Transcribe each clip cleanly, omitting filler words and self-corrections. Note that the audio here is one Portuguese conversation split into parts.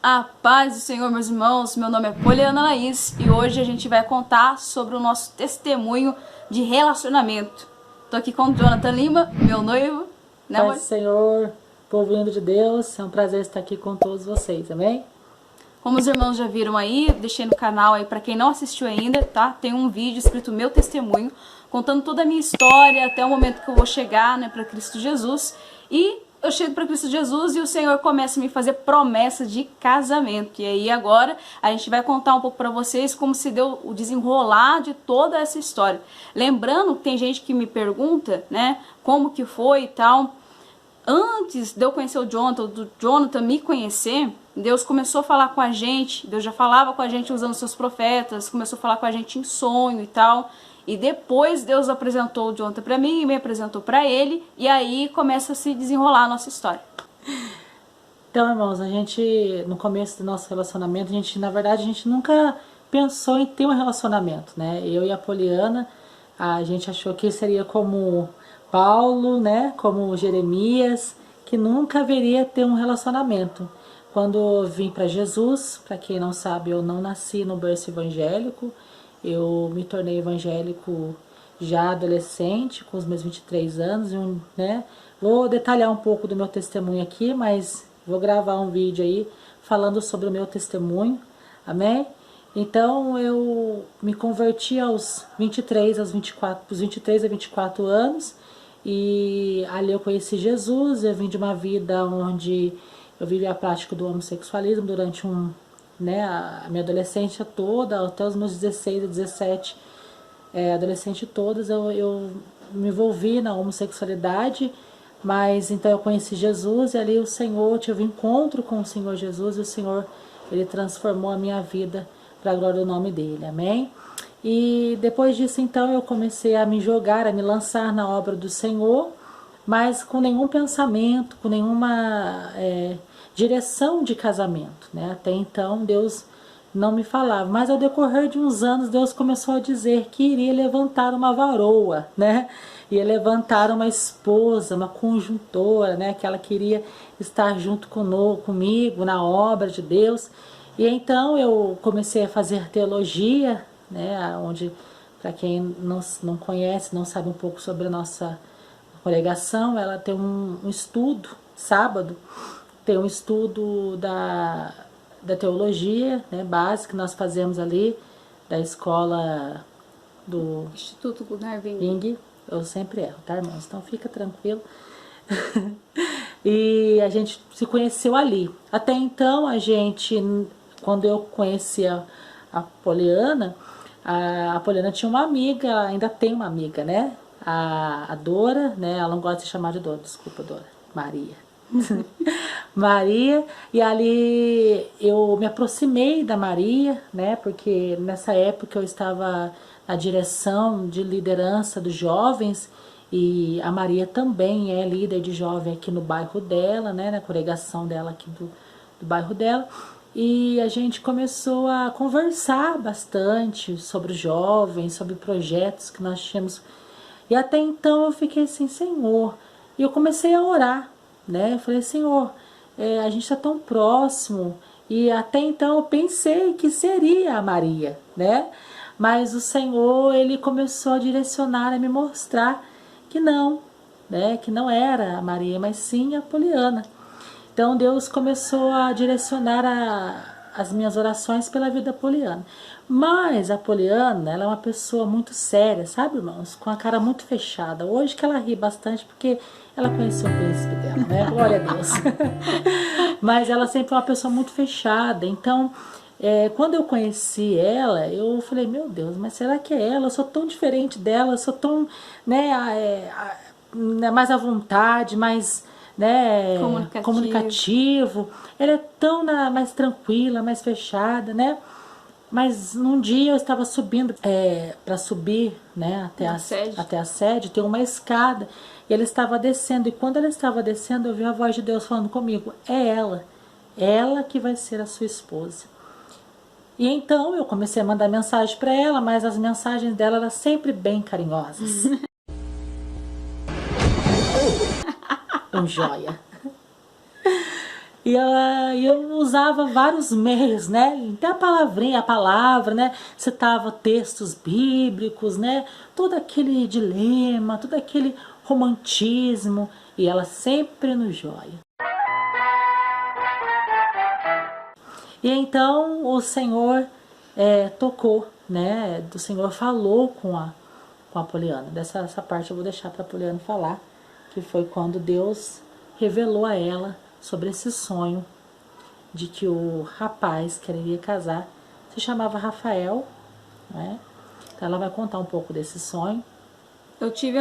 A paz do Senhor, meus irmãos, meu nome é Poliana Laís e hoje a gente vai contar sobre o nosso testemunho de relacionamento. Tô aqui com o Jonathan Lima, meu noivo, né, amor? Paz do Senhor, povo lindo de Deus, é um prazer estar aqui com todos vocês, amém? Como os irmãos já viram aí, deixei no canal aí pra quem não assistiu ainda, tá? Tem um vídeo escrito Meu Testemunho, contando toda a minha história até o momento que eu vou chegar, né, pra Cristo Jesus. E eu chego para Cristo Jesus e o Senhor começa a me fazer promessa de casamento. E aí agora a gente vai contar um pouco para vocês como se deu o desenrolar de toda essa história. Lembrando que tem gente que me pergunta, né, como que foi e tal. Antes de eu conhecer o Jonathan, do Jonathan me conhecer, Deus começou a falar com a gente, Deus já falava com a gente usando seus profetas, começou a falar com a gente em sonho e tal. E depois Deus apresentou o Jonathan para mim e me apresentou para ele, e aí começa a se desenrolar a nossa história. Então, irmãos, a gente, no começo do nosso relacionamento, na verdade, a gente nunca pensou em ter um relacionamento, né? Eu e a Poliana, a gente achou que seria como Paulo, né? Como Jeremias, que nunca haveria ter um relacionamento. Quando eu vim para Jesus, para quem não sabe, eu não nasci no berço evangélico, eu me tornei evangélico já adolescente, com os meus 23 anos, né? Vou detalhar um pouco do meu testemunho aqui, mas vou gravar um vídeo aí falando sobre o meu testemunho, amém? Então eu me converti aos 23, aos 24, dos 23 a 24 anos, e ali eu conheci Jesus. Eu vim de uma vida onde eu vivi a prática do homossexualismo durante né, a minha adolescência toda, até os meus 16 a 17, adolescente todas, eu me envolvi na homossexualidade. Mas então eu conheci Jesus e ali o Senhor, tive um encontro com o Senhor Jesus, e o Senhor, ele transformou a minha vida para a glória do nome dele, amém? E depois disso então eu comecei a me jogar, a me lançar na obra do Senhor, mas com nenhum pensamento, com nenhuma direção de casamento, né? Até então Deus não me falava, mas ao decorrer de uns anos Deus começou a dizer que iria levantar uma varoa, né? Ia levantar uma esposa, uma conjuntora, né? Que ela queria estar junto comigo na obra de Deus. E então eu comecei a fazer teologia, né? Onde, para quem não conhece, não sabe um pouco sobre a nossa congregação, ela tem um estudo, sábado, tem um estudo da teologia, né, básica, que nós fazemos ali, da escola do Instituto Gunnar Ving. Eu sempre erro, tá, irmãos? Então fica tranquilo. E a gente se conheceu ali. Até então, quando eu conheci a Poliana, a Poliana tinha uma amiga, ainda tem uma amiga, né? A Dora, né? Ela não gosta de ser chamada de Dora, desculpa, Dora. Maria. Maria, e ali eu me aproximei da Maria, né? Porque nessa época eu estava na direção de liderança dos jovens, e a Maria também é líder de jovem aqui no bairro dela, né? Na congregação dela aqui do bairro dela. E a gente começou a conversar bastante sobre os jovens, sobre projetos que nós tínhamos. E até então eu fiquei assim, Senhor, e eu comecei a orar, né? Eu falei, Senhor, a gente está tão próximo, e até então eu pensei que seria a Maria, né? Mas o Senhor, ele começou a direcionar, a me mostrar que não, né? Que não era a Maria, mas sim a Poliana. Então Deus começou a direcionar as minhas orações pela vida poliana. Mas a Poliana, ela é uma pessoa muito séria, sabe, irmãos? Com a cara muito fechada. Hoje que ela ri bastante porque ela conheceu o príncipe dela, né? Glória a Deus. Mas ela sempre é uma pessoa muito fechada. Então, quando eu conheci ela, eu falei, meu Deus, mas será que é ela? Eu sou tão diferente dela, eu sou tão, né, mais à vontade, mais, né, comunicativo. Ela é tão mais tranquila, mais fechada, né? Mas num dia eu estava subindo, para subir, né, até a sede, tem uma escada, e ela estava descendo, e quando ela estava descendo, eu vi a voz de Deus falando comigo, é ela que vai ser a sua esposa. E então eu comecei a mandar mensagem para ela, mas as mensagens dela eram sempre bem carinhosas. Um joia. e eu usava vários meios, né? Até a palavrinha, a palavra, né? Citava textos bíblicos, né? Todo aquele dilema, todo aquele romantismo, e ela sempre no joia. E então o Senhor tocou, né? O Senhor falou com a Poliana. Essa parte eu vou deixar para a Poliana falar, que foi quando Deus revelou a ela sobre esse sonho de que o rapaz que ela iria casar se chamava Rafael, né? Então ela vai contar um pouco desse sonho. Eu tive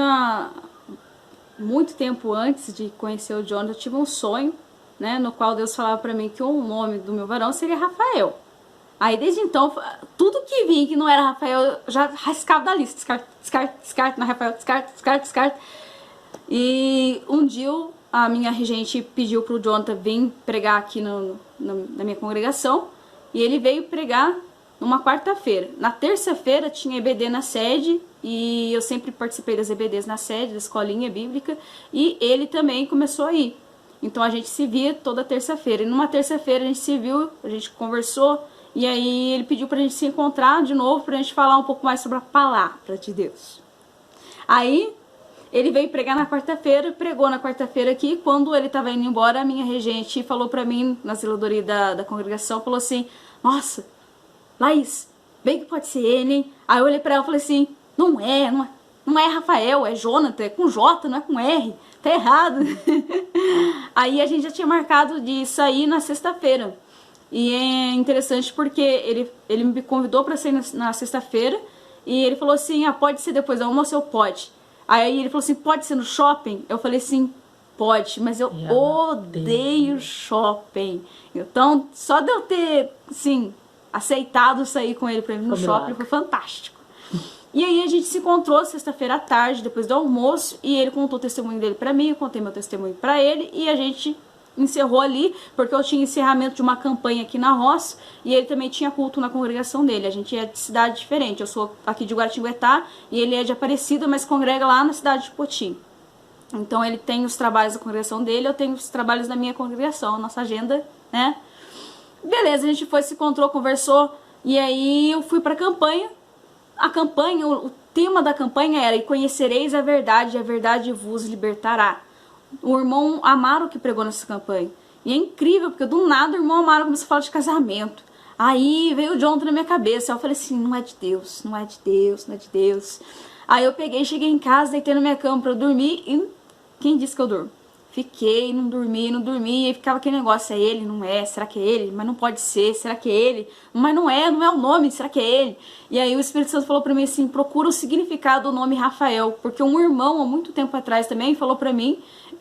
muito tempo antes de conhecer o Jonathan, eu tive um sonho, né, no qual Deus falava para mim que o nome do meu varão seria Rafael. Aí desde então, tudo que vinha que não era Rafael, eu já rascava da lista, descarta, não é Rafael, descarta. E um dia a minha regente pediu pro Jonathan vir pregar aqui na minha congregação, e ele veio pregar numa quarta-feira. Na terça-feira tinha EBD na sede, e eu sempre participei das EBDs na sede, da escolinha bíblica, e ele também começou a ir. Então a gente se via toda terça-feira, e numa terça-feira a gente se viu, a gente conversou, e aí ele pediu pra gente se encontrar de novo, pra gente falar um pouco mais sobre a palavra de Deus. Aí ele veio pregar na quarta-feira, pregou na quarta-feira aqui. Quando ele tava indo embora, a minha regente falou pra mim, na zeladoria da congregação, falou assim: nossa, Laís, bem que pode ser ele, hein? Aí eu olhei pra ela e falei assim: não é Rafael, é Jonathan, é com J, não é com R, tá errado. Aí a gente já tinha marcado de sair na sexta-feira. E é interessante porque ele me convidou pra sair na sexta-feira, e ele falou assim: pode ser depois do almoço, eu pode. Aí ele falou assim: pode ser no shopping? Eu falei assim: pode, mas eu odeio shopping. Então, só de eu ter, assim, aceitado sair com ele pra ir no shopping foi fantástico. E aí a gente se encontrou sexta-feira à tarde, depois do almoço, e ele contou o testemunho dele pra mim, eu contei meu testemunho pra ele, e a gente encerrou ali, porque eu tinha encerramento de uma campanha aqui na roça, e ele também tinha culto na congregação dele. A gente é de cidade diferente, eu sou aqui de Guaratinguetá, e ele é de Aparecida, mas congrega lá na cidade de Poti. Então ele tem os trabalhos da congregação dele, eu tenho os trabalhos da minha congregação, a nossa agenda, né? Beleza, a gente foi, se encontrou, conversou, e aí eu fui pra campanha. A campanha, o tema da campanha era: e conhecereis a verdade vos libertará. O irmão Amaro que pregou nessa campanha. E é incrível, porque do nada o irmão Amaro começou a falar de casamento. Aí veio o Jonathan na minha cabeça. Eu falei assim: não é de Deus, não é de Deus, não é de Deus. Aí eu peguei, cheguei em casa, deitei na minha cama pra eu dormir. E quem disse que eu durmo? Fiquei, não dormi. E ficava aquele negócio: é ele, não é? Será que é ele? Mas não pode ser, será que é ele? Mas não é o nome, será que é ele? E aí o Espírito Santo falou pra mim assim: procura o significado do nome Rafael. Porque um irmão, há muito tempo atrás também, falou pra mim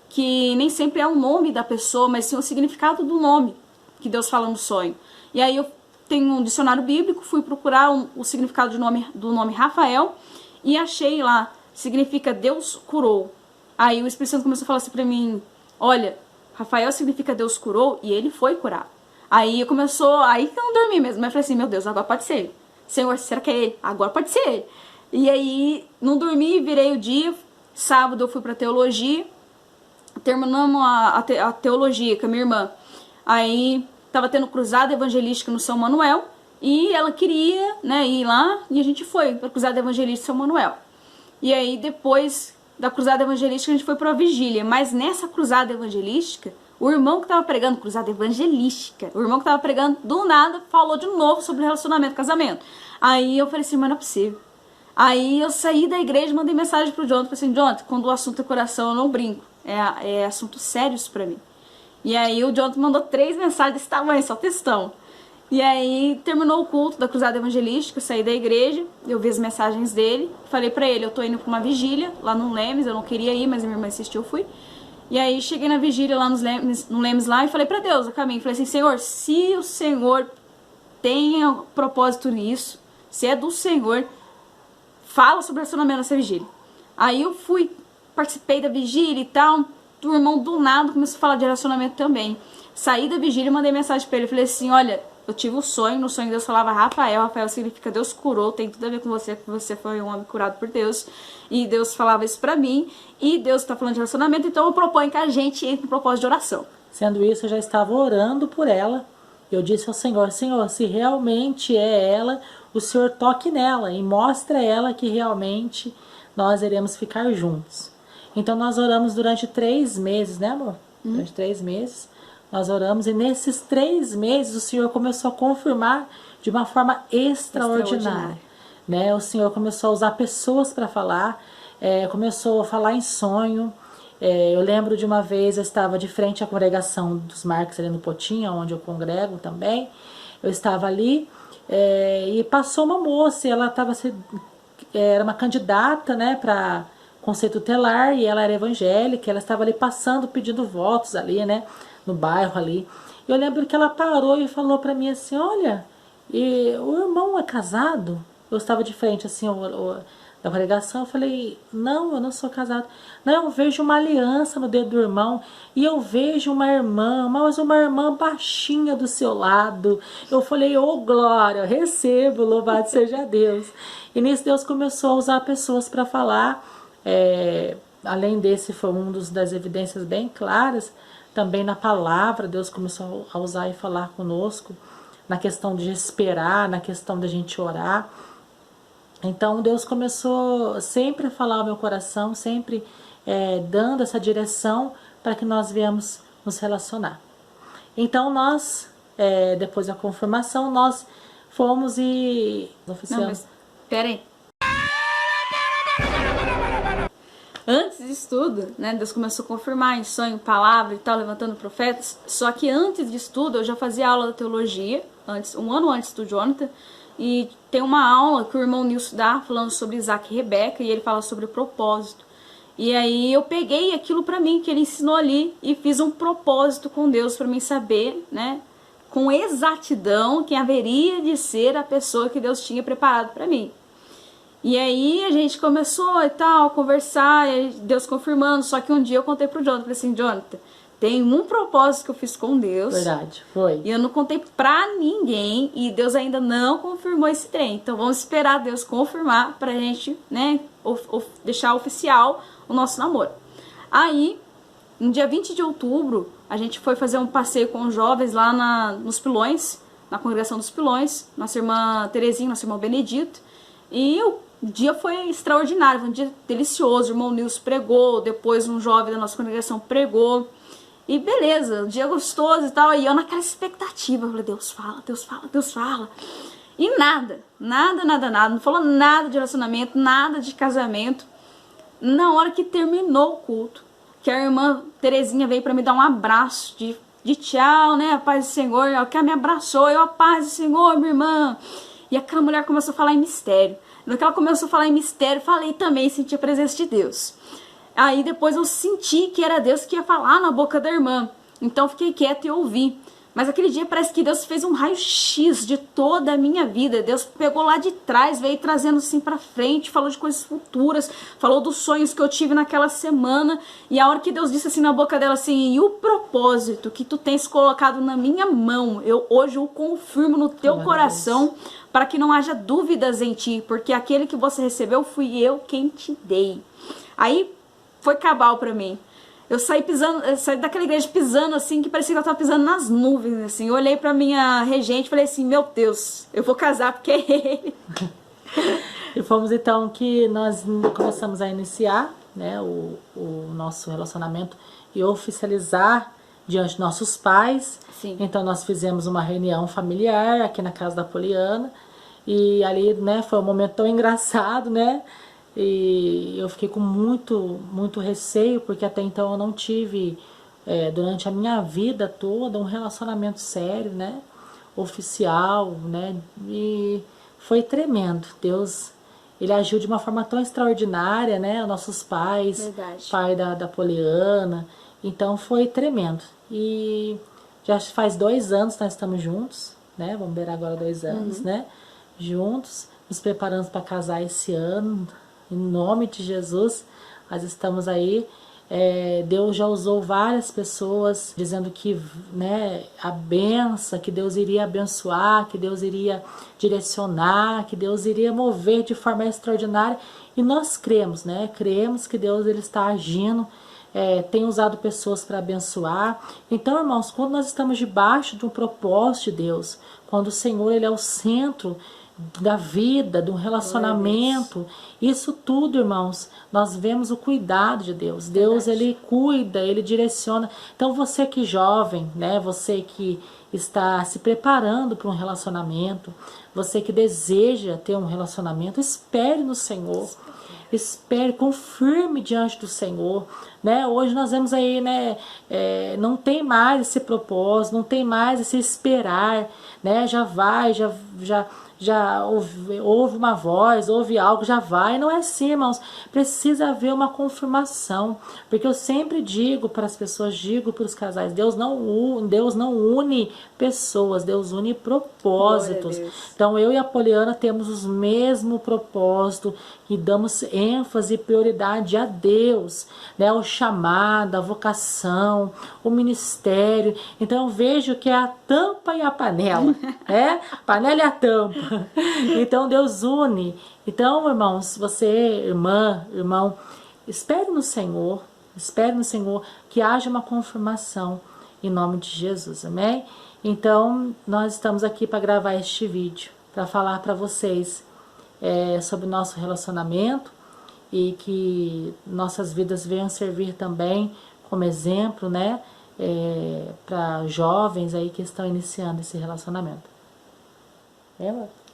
que nem sempre é o nome da pessoa, mas sim o significado do nome que Deus fala no sonho. E aí eu tenho um dicionário bíblico, fui procurar o significado do nome Rafael, e achei lá: significa Deus curou. Aí o Espírito Santo começou a falar assim pra mim: olha, Rafael significa Deus curou, e ele foi curado. Aí que eu não dormi mesmo, mas eu falei assim: meu Deus, agora pode ser ele. Senhor, será que é ele? Agora pode ser ele. E aí não dormi, virei o dia. Sábado eu fui pra teologia, terminamos a teologia com a minha irmã. Aí tava tendo cruzada evangelística no São Manuel, e ela queria, né, ir lá, e a gente foi pra cruzada evangelística São Manuel. E aí depois da cruzada evangelística a gente foi pra vigília. Mas nessa cruzada evangelística, o irmão que tava pregando cruzada evangelística, o irmão que tava pregando, do nada falou de novo sobre relacionamento, casamento. Aí eu falei assim: mas não é possível. Aí eu saí da igreja, mandei mensagem pro Jonathan, falei assim: Jonathan, quando o assunto é coração eu não brinco, é assunto sério isso pra mim. E aí o Jonathan mandou 3 mensagens desse tamanho, só textão. E aí terminou o culto da cruzada evangelística, eu saí da igreja, eu vi as mensagens dele, falei pra ele: eu tô indo pra uma vigília lá no Lemes, eu não queria ir, mas minha irmã insistiu, eu fui. E aí cheguei na vigília lá no Lemes lá, e falei pra Deus a caminho, falei assim: Senhor, se o Senhor tem propósito nisso, se é do Senhor, fala sobre relacionamento nessa vigília. Aí eu fui, participei da vigília e tal, o irmão do nada começou a falar de relacionamento também. Saí da vigília e mandei mensagem pra ele, falei assim: olha, eu tive um sonho, no sonho Deus falava Rafael significa Deus curou, tem tudo a ver com você, porque você foi um homem curado por Deus, e Deus falava isso pra mim, e Deus tá falando de relacionamento, então eu proponho que a gente entre no propósito de oração. Sendo isso, eu já estava orando por ela. Eu disse ao Senhor, Senhor, se realmente é ela, o Senhor toque nela e mostre a ela que realmente nós iremos ficar juntos. Então nós oramos durante 3 meses, né, amor? Durante 3 meses nós oramos, e nesses 3 meses o Senhor começou a confirmar de uma forma extraordinária. Né? O Senhor começou a usar pessoas para falar, começou a falar em sonho. Eu lembro de uma vez, eu estava de frente à congregação dos Marques ali no Potinho, onde eu congrego também. Eu estava ali e passou uma moça, e ela era uma candidata, né, para conselho tutelar, e ela era evangélica. Ela estava ali passando, pedindo votos ali, né, no bairro ali. Eu lembro que ela parou e falou para mim assim, olha, o irmão é casado? Eu estava de frente assim da congregação, eu falei, não, eu não sou casado. Não, eu vejo uma aliança no dedo do irmão, e eu vejo uma irmã, mas uma irmã baixinha do seu lado. Eu falei, ô glória, recebo, louvado seja Deus. E nisso Deus começou a usar pessoas para falar. Além desse, foi das evidências bem claras. Também na palavra, Deus começou a usar e falar conosco, na questão de esperar, na questão da gente orar. Então Deus começou sempre a falar ao meu coração, sempre dando essa direção para que nós viemos nos relacionar. Então nós, depois da confirmação, nós fomos e oficiamos. Não, mas peraí. Antes disso tudo, né, Deus começou a confirmar em sonho, palavra e tal, levantando profetas. Só que antes disso tudo, eu já fazia aula da teologia, um ano antes do Jonathan. E tem uma aula que o irmão Nilson dá, falando sobre Isaac e Rebeca, e ele fala sobre propósito. E aí eu peguei aquilo pra mim, que ele ensinou ali, e fiz um propósito com Deus pra mim saber, né, com exatidão, quem haveria de ser a pessoa que Deus tinha preparado pra mim. E aí a gente começou e tal, a conversar, e Deus confirmando. Só que um dia eu contei pro Jonathan, falei assim, Jonathan, tem um propósito que eu fiz com Deus. Verdade, foi. E eu não contei pra ninguém, e Deus ainda não confirmou esse trem. Então vamos esperar Deus confirmar pra gente, né, deixar oficial o nosso namoro. Aí, no dia 20 de outubro, a gente foi fazer um passeio com os jovens lá nos Pilões, na congregação dos Pilões, nossa irmã Terezinha, nosso irmão Benedito. E o dia foi extraordinário, foi um dia delicioso. O irmão Nilson pregou, depois um jovem da nossa congregação pregou. E beleza, um dia gostoso e tal. E eu naquela expectativa, eu falei, Deus fala, Deus fala, Deus fala. E nada. Não falou nada de relacionamento, nada de casamento. Na hora que terminou o culto, que a irmã Terezinha veio pra me dar um abraço de tchau, né, a paz do Senhor. Ela que me abraçou, eu, a paz do Senhor, minha irmã. E aquela mulher começou a falar em mistério. No que ela começou a falar em mistério, falei também, senti a presença de Deus. Aí depois eu senti que era Deus que ia falar na boca da irmã. Então fiquei quieta e ouvi. Mas aquele dia parece que Deus fez um raio-x de toda a minha vida. Deus pegou lá de trás, veio trazendo assim pra frente, falou de coisas futuras, falou dos sonhos que eu tive naquela semana. E a hora que Deus disse assim na boca dela assim, e o propósito que tu tens colocado na minha mão, eu hoje o confirmo no teu coração, para que não haja dúvidas em ti, porque aquele que você recebeu fui eu quem te dei. Aí foi cabal pra mim. Eu saí daquela igreja pisando assim, que parecia que eu tava pisando nas nuvens, assim. Eu olhei pra minha regente e falei assim, meu Deus, eu vou casar porque é ele. E fomos então que nós começamos a iniciar, né, o nosso relacionamento e oficializar diante de nossos pais. Sim. Então nós fizemos uma reunião familiar aqui na casa da Poliana. E ali, né, foi um momento tão engraçado, né? E eu fiquei com muito receio, porque até então eu não tive, durante a minha vida toda, um relacionamento sério, né? Oficial, né? E foi tremendo. Deus, ele agiu de uma forma tão extraordinária, né? Nossos pais, Verdade. pai da Poliana. Então foi tremendo. E já faz 2 anos que nós estamos juntos, né? Vamos ver agora 2 anos, né? Juntos, nos preparando para casar esse ano. Em nome de Jesus, nós estamos aí. Deus já usou várias pessoas dizendo que, né, a benção, que Deus iria abençoar, que Deus iria direcionar, que Deus iria mover de forma extraordinária. E nós cremos, né? Cremos que Deus ele está agindo tem usado pessoas para abençoar. Então, irmãos, quando nós estamos debaixo de um propósito de Deus, quando o Senhor ele é o centro da vida, do relacionamento, isso tudo, irmãos, nós vemos o cuidado de Deus. Deus, ele cuida, ele direciona. Então, você que é jovem, né, você que está se preparando para um relacionamento, você que deseja ter um relacionamento, espere no Senhor. Espere, confirme diante do Senhor, né? Hoje nós vemos aí, né? Não tem mais esse propósito, não tem mais esse esperar, né? Já ouve uma voz, ouve algo, já vai. Não é assim, irmãos. Precisa haver uma confirmação, porque eu sempre digo para as pessoas, digo para os casais, Deus não une pessoas, Deus une propósitos. Então eu e a Poliana temos os mesmos propósitos e damos ênfase e prioridade a Deus, né? O chamado, a vocação, o ministério. Então eu vejo que é a tampa e a panela, né? Panela e a tampa. Então Deus une. Então, irmãos, você, irmã, irmão, espere no Senhor que haja uma confirmação em nome de Jesus, amém? Então, nós estamos aqui para gravar este vídeo, para falar para vocês sobre o nosso relacionamento e que nossas vidas venham servir também como exemplo, né? Para jovens aí que estão iniciando esse relacionamento.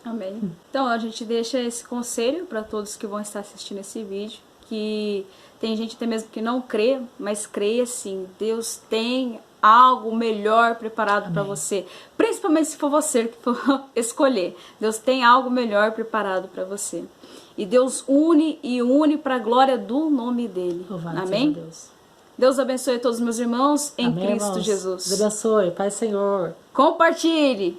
Amém. Então a gente deixa esse conselho para todos que vão estar assistindo esse vídeo, que tem gente até mesmo que não crê, mas creia sim, Deus tem algo melhor preparado para você, principalmente se for você que for escolher. Deus tem algo melhor preparado para você. E Deus une para a glória do nome dele. Louvado amém? seja Deus. Deus abençoe todos os meus irmãos em Amém, Cristo irmãos. Jesus. Deus abençoe. Pai, Senhor. Compartilhe.